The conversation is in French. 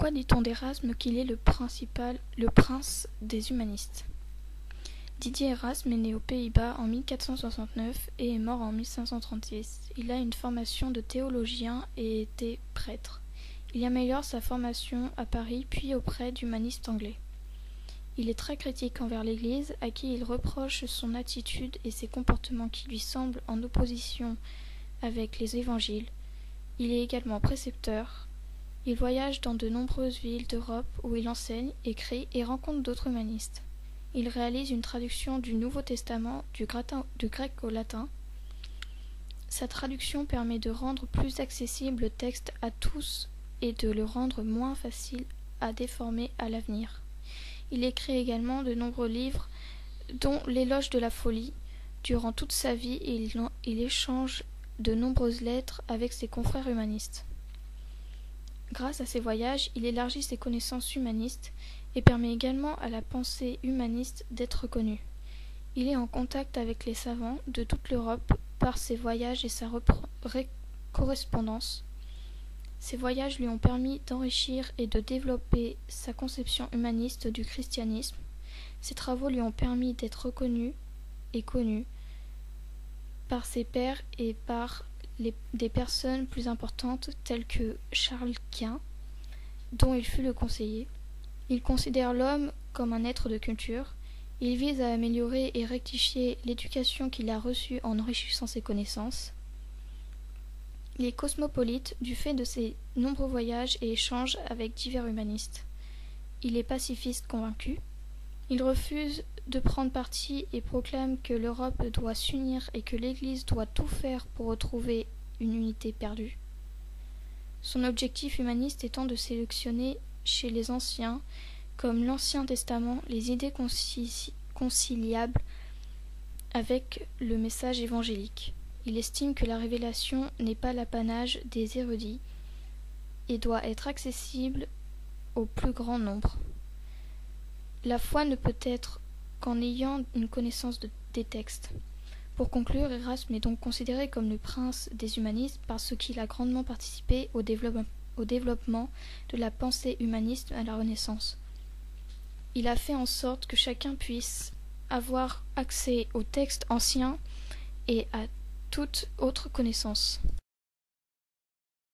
Pourquoi dit-on d'Érasme qu'il est le prince des humanistes? Didier Érasme est né aux Pays-Bas en 1469 et est mort en 1536. Il a une formation de théologien et était prêtre. Il améliore sa formation à Paris puis auprès d'humanistes anglais. Il est très critique envers l'Église, à qui il reproche son attitude et ses comportements qui lui semblent en opposition avec les évangiles. Il est également précepteur. Il voyage dans de nombreuses villes d'Europe où il enseigne, écrit et rencontre d'autres humanistes. Il réalise une traduction du Nouveau Testament du grec au latin. Sa traduction permet de rendre plus accessible le texte à tous et de le rendre moins facile à déformer à l'avenir. Il écrit également de nombreux livres, dont L'éloge de la folie. Durant toute sa vie, il échange de nombreuses lettres avec ses confrères humanistes. Grâce à ses voyages, il élargit ses connaissances humanistes et permet également à la pensée humaniste d'être connue. Il est en contact avec les savants de toute l'Europe par ses voyages et sa correspondance. Ces voyages lui ont permis d'enrichir et de développer sa conception humaniste du christianisme. Ses travaux lui ont permis d'être reconnu et connu par ses pairs et par des personnes plus importantes telles que Charles Quint, dont il fut le conseiller. Il considère l'homme comme un être de culture. Il vise à améliorer et rectifier l'éducation qu'il a reçue en enrichissant ses connaissances. Il est cosmopolite du fait de ses nombreux voyages et échanges avec divers humanistes. Il est pacifiste convaincu. Il refuse de prendre parti et proclame que l'Europe doit s'unir et que l'Église doit tout faire pour retrouver une unité perdue. Son objectif humaniste étant de sélectionner chez les anciens, comme l'Ancien Testament, les idées conciliables avec le message évangélique. Il estime que la révélation n'est pas l'apanage des érudits et doit être accessible au plus grand nombre. La foi ne peut être qu'en ayant une connaissance des textes. Pour conclure, Érasme est donc considéré comme le prince des humanistes parce qu'il a grandement participé au développement de la pensée humaniste à la Renaissance. Il a fait en sorte que chacun puisse avoir accès aux textes anciens et à toute autre connaissance.